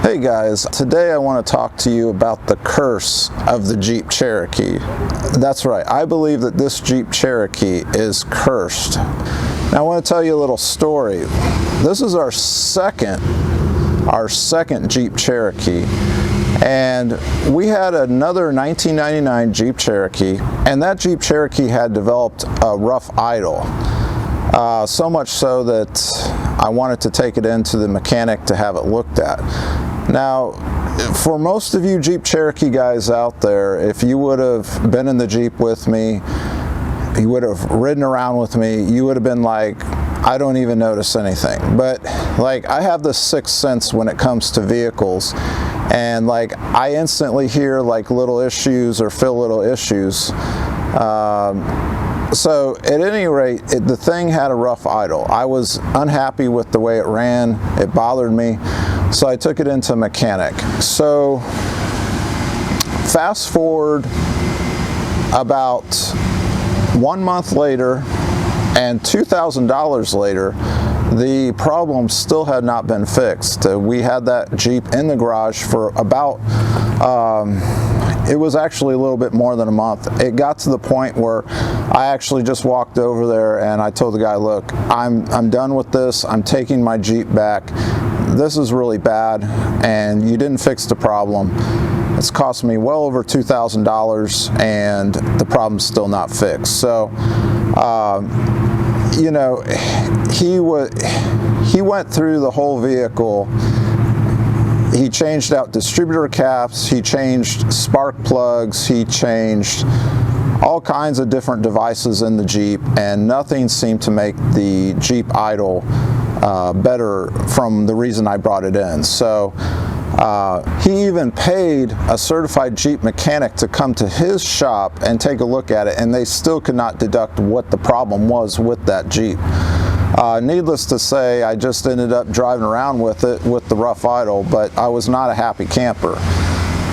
Hey guys, today I want to talk to you about the curse of the Jeep Cherokee. That's right, I believe that this Jeep Cherokee is cursed. Now I want to tell you a little story. This is our second Jeep Cherokee, and we had another 1999 Jeep Cherokee, and that Jeep Cherokee had developed a rough idle. So much so that I wanted to take it into the mechanic to have it looked at. Now, for most of you Jeep Cherokee guys out there, if you would have been in the Jeep with me, you would have ridden around with me, you would have been like, I don't even notice anything. But like, I have this sixth sense when it comes to vehicles, and like, I instantly hear like little issues or feel little issues. So at any rate, the thing had a rough idle. I was unhappy with the way it ran. It bothered me. So I took it into mechanic. So fast forward about 1 month later and $2,000 later, the problem still had not been fixed. We had that Jeep in the garage for about, it was actually a little bit more than a month. It got to the point where I actually just walked over there and I told the guy, look, I'm done with this. I'm taking my Jeep back. This is really bad and you didn't fix the problem. It's cost me well over $2,000 and the problem's still not fixed. So, you know, he went through the whole vehicle. He changed out distributor caps, he changed spark plugs, he changed all kinds of different devices in the Jeep, and nothing seemed to make the Jeep idle better from the reason I brought it in. So he even paid a certified Jeep mechanic to come to his shop and take a look at it, and they still could not deduct what the problem was with that Jeep. Needless to say, I just ended up driving around with it with the rough idle, but I was not a happy camper.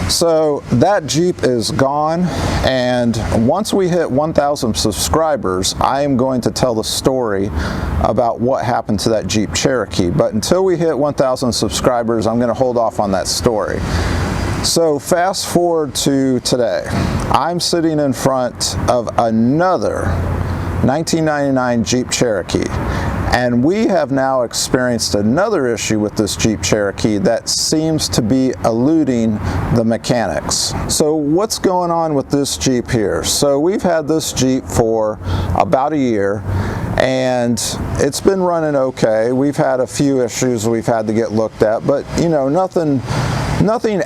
So that Jeep is gone, and once we hit 1,000 subscribers, I am going to tell the story about what happened to that Jeep Cherokee. But until we hit 1,000 subscribers, I'm going to hold off on that story. So fast forward to today. I'm sitting in front of another 1999 Jeep Cherokee, and we have now experienced another issue with this Jeep Cherokee that seems to be eluding the mechanics. So what's going on with this Jeep here? So we've had this Jeep for about a year and it's been running okay. We've had a few issues we've had to get looked at, but you know, nothing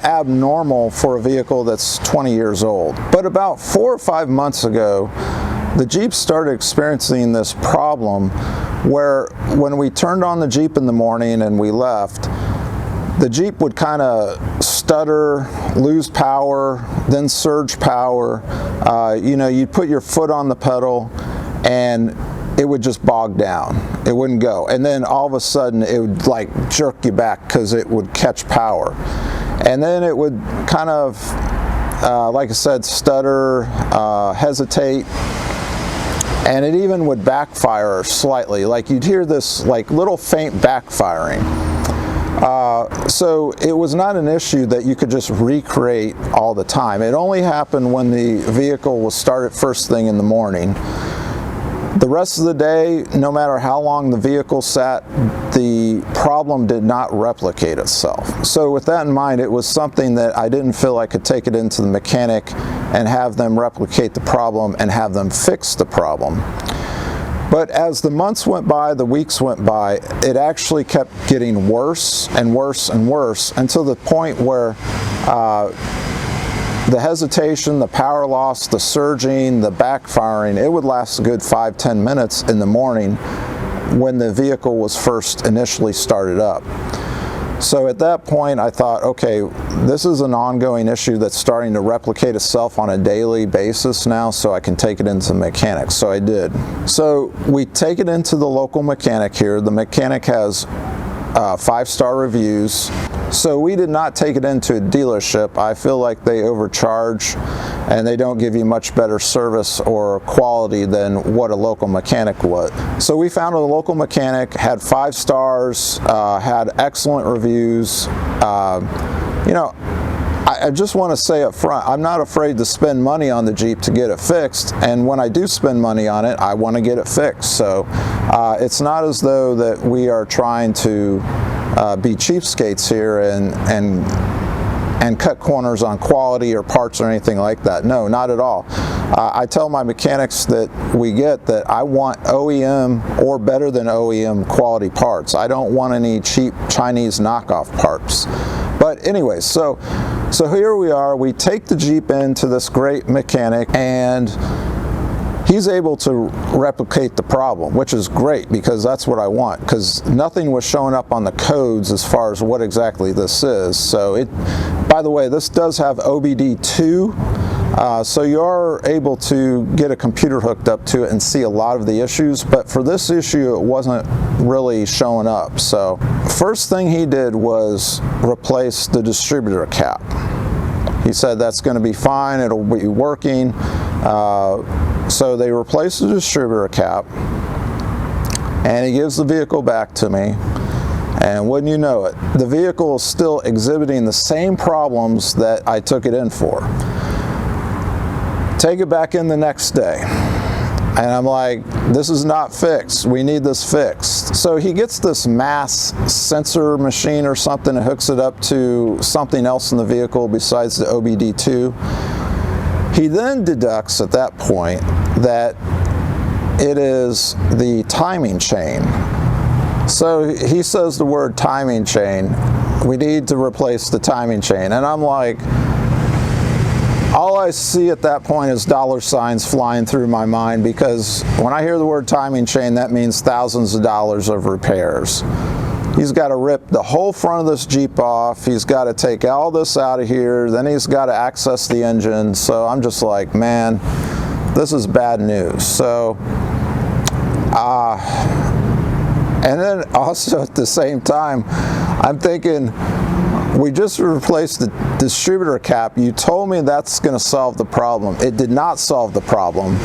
abnormal for a vehicle that's 20 years old. But about 4 or 5 months ago, the Jeep started experiencing this problem where when we turned on the Jeep in the morning and we left, the Jeep would kind of stutter, lose power, then surge power. You know, you'd put your foot on the pedal and it would just bog down. It wouldn't go. And then all of a sudden it would like jerk you back because it would catch power. And then it would kind of, like I said, stutter, hesitate. And it even would backfire slightly, like you'd hear this like little faint backfiring. So it was not an issue that you could just recreate all the time. It only happened when the vehicle was started first thing in the morning. The rest of the day, no matter how long the vehicle sat, the problem did not replicate itself. So with that in mind, it was something that I didn't feel I could take it into the mechanic and have them replicate the problem and have them fix the problem. But as the months went by, the weeks went by, it actually kept getting worse and worse and worse until the point where the hesitation, the power loss, the surging, the backfiring, it would last a good 5-10 minutes in the morning when the vehicle was first initially started up. So at that point I thought, okay, this is an ongoing issue that's starting to replicate itself on a daily basis now, so I can take it into mechanics. So I did. So we take it into the local mechanic here. The mechanic has 5-star reviews. So we did not take it into a dealership. I feel like they overcharge and they don't give you much better service or quality than what a local mechanic would. So we found a local mechanic, had 5 stars, had excellent reviews. You know, I just want to say up front, I'm not afraid to spend money on the Jeep to get it fixed, and when I do spend money on it, I want to get it fixed. So it's not as though that we are trying to be cheapskates here and cut corners on quality or parts or anything like that. No, not at all. I tell my mechanics that we get that I want OEM or better than OEM quality parts. I don't want any cheap Chinese knockoff parts. But anyway, so here we are. We take the Jeep into this great mechanic, and he's able to replicate the problem, which is great because that's what I want, because nothing was showing up on the codes as far as what exactly this is. So by the way, this does have OBD2, so you are able to get a computer hooked up to it and see a lot of the issues, but for this issue it wasn't really showing up. So first thing he did was replace the distributor cap. He said that's going to be fine, it'll be working. So they replaced the distributor cap, and he gives the vehicle back to me, and wouldn't you know it, the vehicle is still exhibiting the same problems that I took it in for. Take it back in the next day, and I'm like, this is not fixed, we need this fixed. So he gets this mass sensor machine or something and hooks it up to something else in the vehicle besides the OBD2. He then deducts at that point that it is the timing chain. So he says the word timing chain, we need to replace the timing chain. And I'm like, all I see at that point is dollar signs flying through my mind, because when I hear the word timing chain, that means thousands of dollars of repairs. He's got to rip the whole front of this Jeep off, he's got to take all this out of here, then he's got to access the engine. So I'm just like, man, this is bad news. So and then also at the same time, I'm thinking, we just replaced the distributor cap. You told me that's going to solve the problem. It did not solve the problem.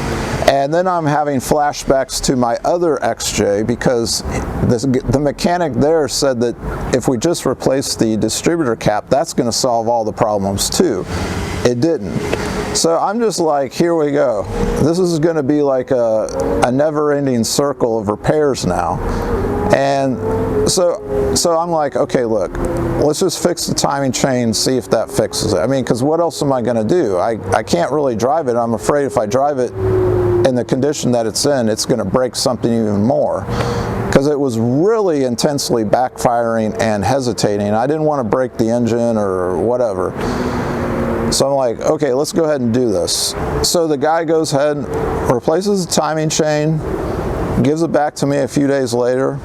And then I'm having flashbacks to my other XJ, because the mechanic there said that if we just replace the distributor cap, that's going to solve all the problems too. It didn't. So I'm just like, here we go. This is going to be like a never-ending circle of repairs now. And so I'm like, okay, look, let's just fix the timing chain, see if that fixes it. I mean, because what else am I going to do? I can't really drive it. I'm afraid if I drive it in the condition that it's in, it's going to break something even more, because it was really intensely backfiring and hesitating. I didn't want to break the engine or whatever. So I'm like, okay, let's go ahead and do this. So the guy goes ahead and replaces the timing chain, gives it back to me a few days later.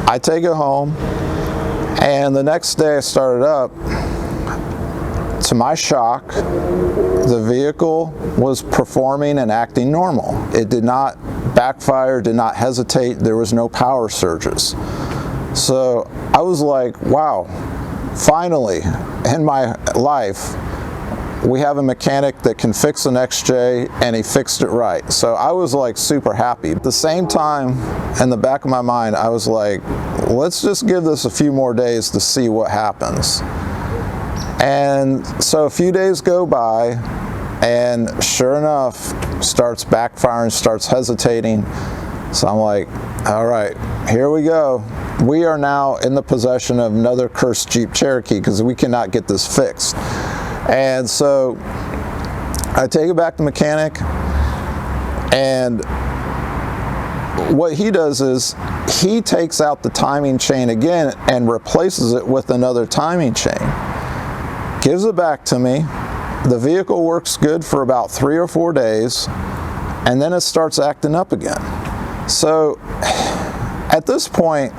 I take it home, and the next day I started up. To my shock, the vehicle was performing and acting normal. It did not backfire, did not hesitate, there was no power surges. So I was like, wow, finally in my life we have a mechanic that can fix an XJ, and he fixed it right. So I was like super happy. At the same time, in the back of my mind, I was like, let's just give this a few more days to see what happens. And so a few days go by, and sure enough, starts backfiring, starts hesitating. So I'm like, all right, here we go. We are now in the possession of another cursed Jeep Cherokee, because we cannot get this fixed. And so I take it back to the mechanic, and what he does is he takes out the timing chain again and replaces it with another timing chain. Gives it back to me. The vehicle works good for about 3 or 4 days, and then it starts acting up again. So at this point,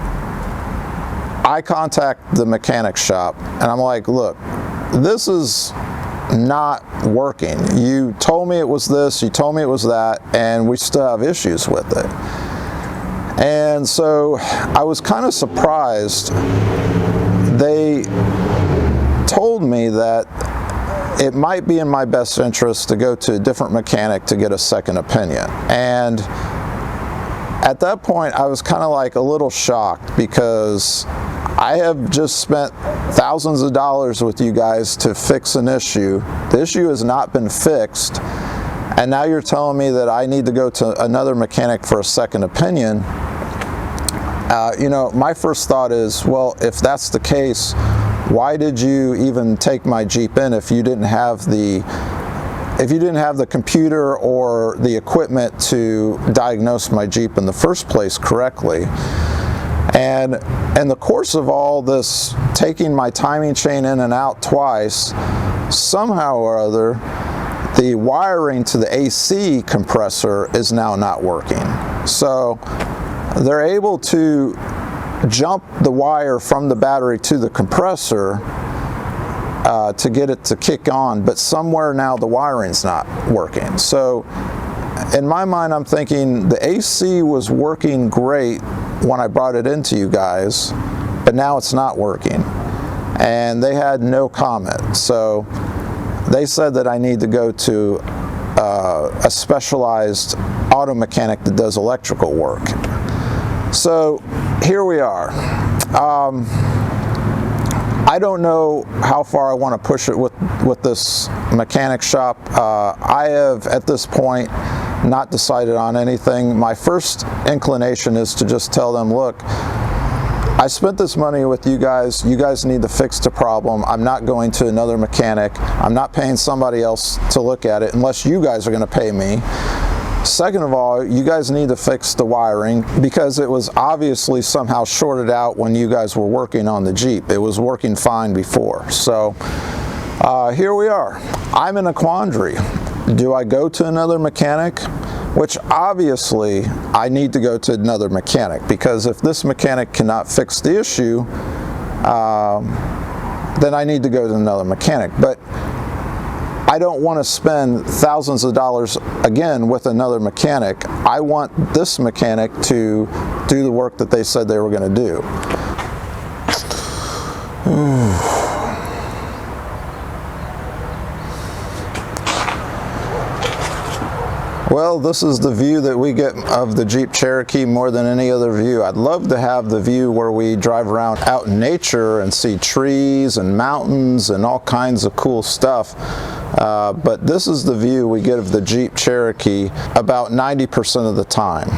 I contact the mechanic shop, and I'm like, look, this is not working. You told me it was this, you told me it was that, and we still have issues with it. And so I was kind of surprised. They told me that it might be in my best interest to go to a different mechanic to get a second opinion. And at that point, I was kind of like a little shocked, because I have just spent thousands of dollars with you guys to fix an issue. The issue has not been fixed, and now you're telling me that I need to go to another mechanic for a second opinion. You know, my first thought is, well, if that's the case, why did you even take my Jeep in if you didn't have the computer or the equipment to diagnose my Jeep in the first place correctly? And in the course of all this, taking my timing chain in and out twice, somehow or other, the wiring to the AC compressor is now not working. So they're able to jump the wire from the battery to the compressor to get it to kick on, but somewhere now the wiring's not working. So in my mind, I'm thinking the AC was working great when I brought it into you guys, but now it's not working. And they had no comment. So they said that I need to go to a specialized auto mechanic that does electrical work. So here we are. I don't know how far I want to push it with this mechanic shop. I have, at this point, not decided on anything. My first inclination is to just tell them, look, I spent this money with you guys. You guys need to fix the problem. I'm not going to another mechanic. I'm not paying somebody else to look at it unless you guys are going to pay me. Second of all, you guys need to fix the wiring, because it was obviously somehow shorted out when you guys were working on the Jeep. It was working fine before. So here we are. I'm in a quandary. Do I go to another mechanic? Which obviously I need to go to another mechanic, because if this mechanic cannot fix the issue, then I need to go to another mechanic. But I don't want to spend thousands of dollars again with another mechanic. I want this mechanic to do the work that they said they were going to do. Well, this is the view that we get of the Jeep Cherokee more than any other view. I'd love to have the view where we drive around out in nature and see trees and mountains and all kinds of cool stuff. But this is the view we get of the Jeep Cherokee about 90% of the time.